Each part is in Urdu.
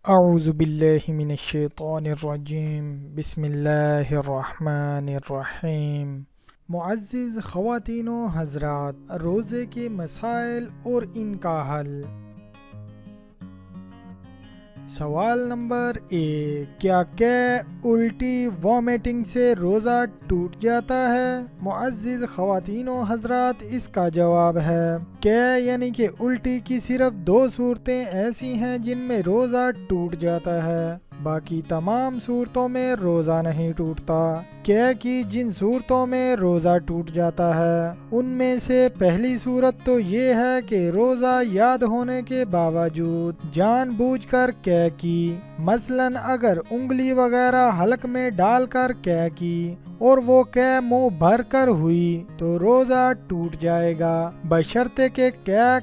اعوذ باللہ من الشیطان الرجیم بسم اللہ الرحمن الرحیم۔ معزز خواتین و حضرات، روزے کے مسائل اور ان کا حل۔ سوال نمبر 1، کیا الٹی وامٹنگ سے روزہ ٹوٹ جاتا ہے؟ معزز خواتین و حضرات، اس کا جواب ہے یعنی کہ الٹی کی صرف 2 صورتیں ایسی ہیں جن میں روزہ ٹوٹ جاتا ہے، باقی تمام صورتوں میں روزہ نہیں ٹوٹتا۔ کی جن صورتوں میں روزہ ٹوٹ جاتا ہے ان میں سے پہلی صورت تو یہ ہے کہ روزہ یاد ہونے کے باوجود جان بوجھ کر کی، مثلاً اگر انگلی وغیرہ حلق میں ڈال کر کی اور وہ منہ بھر کر ہوئی تو روزہ ٹوٹ جائے گا، بشرطے کہ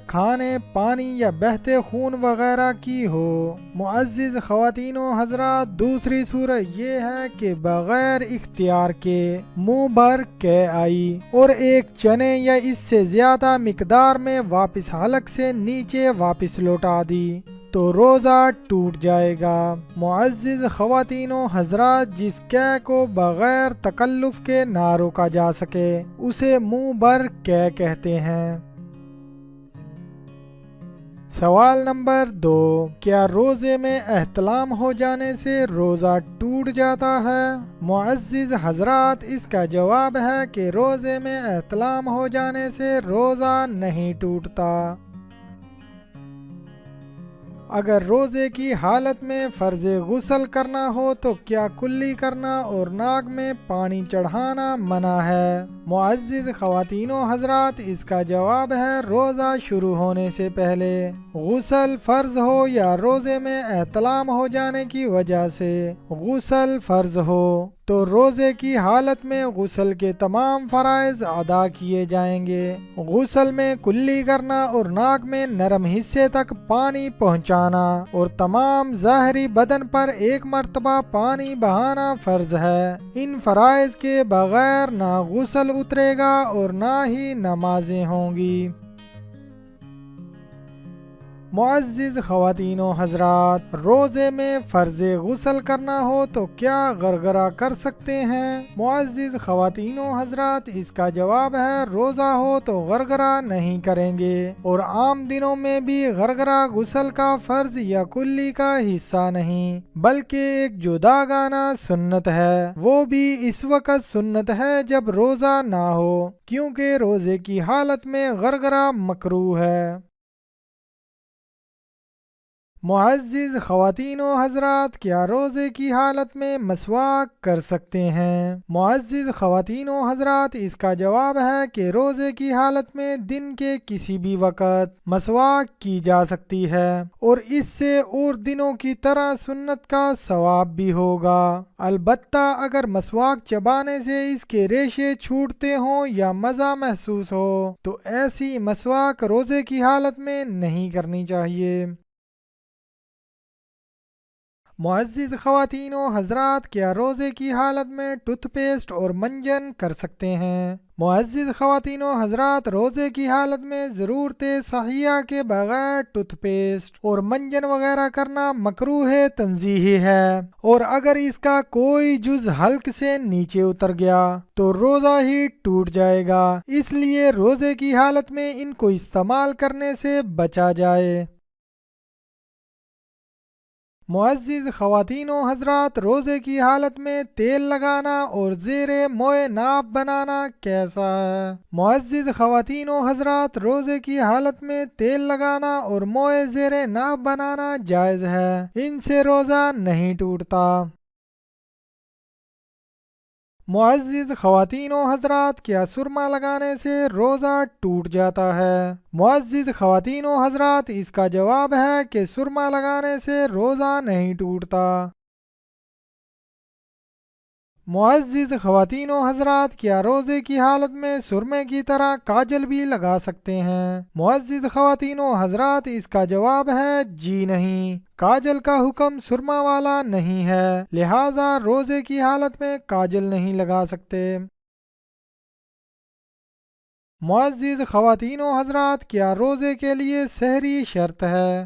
کھانے، پانی یا بہتے خون وغیرہ کی ہو۔ معزز خواتین و حضرات، دوسری صورت یہ ہے کہ بغیر اختیار کے منہ بھر آئی اور ایک چنے یا اس سے زیادہ مقدار میں واپس حلق سے نیچے واپس لوٹا دی تو روزہ ٹوٹ جائے گا۔ معزز خواتین و حضرات، جس کو بغیر تکلف کے نہ روکا جا سکے اسے منہ بھر کہتے ہیں۔ سوال نمبر 2، کیا روزے میں احتلام ہو جانے سے روزہ ٹوٹ جاتا ہے؟ معزز حضرات، اس کا جواب ہے کہ روزے میں احتلام ہو جانے سے روزہ نہیں ٹوٹتا۔ اگر روزے کی حالت میں فرض غسل کرنا ہو تو کیا کلی کرنا اور ناک میں پانی چڑھانا منع ہے؟ معزز خواتین و حضرات، اس کا جواب ہے روزہ شروع ہونے سے پہلے غسل فرض ہو یا روزے میں احتلام ہو جانے کی وجہ سے غسل فرض ہو تو روزے کی حالت میں غسل کے تمام فرائض ادا کیے جائیں گے۔ غسل میں کلی کرنا اور ناک میں نرم حصے تک پانی پہنچانا اور تمام ظاہری بدن پر 1 مرتبہ پانی بہانا فرض ہے۔ ان فرائض کے بغیر نہ غسل اترے گا اور نہ ہی نمازیں ہوں گی۔ معزز خواتین و حضرات، روزے میں فرض غسل کرنا ہو تو کیا غرغرہ کر سکتے ہیں؟ معزز خواتین و حضرات، اس کا جواب ہے روزہ ہو تو غرغرہ نہیں کریں گے اور عام دنوں میں بھی غرغرہ غسل کا فرض یا کلی کا حصہ نہیں بلکہ ایک جداگانہ سنت ہے۔ وہ بھی اس وقت سنت ہے جب روزہ نہ ہو، کیونکہ روزے کی حالت میں غرغرہ مکروہ ہے۔ معزز خواتین و حضرات، کیا روزے کی حالت میں مسواک کر سکتے ہیں؟ معزز خواتین و حضرات، اس کا جواب ہے کہ روزے کی حالت میں دن کے کسی بھی وقت مسواک کی جا سکتی ہے اور اس سے اور دنوں کی طرح سنت کا ثواب بھی ہوگا، البتہ اگر مسواک چبانے سے اس کے ریشے چھوٹتے ہوں یا مزہ محسوس ہو تو ایسی مسواک روزے کی حالت میں نہیں کرنی چاہیے۔ معزز خواتین و حضرات، کیا روزے کی حالت میں ٹوتھ پیسٹ اور منجن کر سکتے ہیں؟ معزز خواتین و حضرات، روزے کی حالت میں ضرورت صحیحہ کے بغیر ٹوتھ پیسٹ اور منجن وغیرہ کرنا مکروہ تنزیہی ہے اور اگر اس کا کوئی جز حلق سے نیچے اتر گیا تو روزہ ہی ٹوٹ جائے گا، اس لیے روزے کی حالت میں ان کو استعمال کرنے سے بچا جائے۔ معزز خواتین و حضرات، روزے کی حالت میں تیل لگانا اور زیر موئے ناف بنانا کیسا ہے؟ معزز خواتین و حضرات، روزے کی حالت میں تیل لگانا اور موئے زیر ناف بنانا جائز ہے، ان سے روزہ نہیں ٹوٹتا۔ معزز خواتین و حضرات، کیا سرما لگانے سے روزہ ٹوٹ جاتا ہے؟ معزز خواتین و حضرات، اس کا جواب ہے کہ سرما لگانے سے روزہ نہیں ٹوٹتا۔ معزز خواتین و حضرات، کیا روزے کی حالت میں سرمے کی طرح کاجل بھی لگا سکتے ہیں؟ معزز خواتین و حضرات، اس کا جواب ہے جی نہیں، کاجل کا حکم سرما والا نہیں ہے، لہٰذا روزے کی حالت میں کاجل نہیں لگا سکتے۔ معزز خواتین و حضرات، کیا روزے کے لیے سحری شرط ہے؟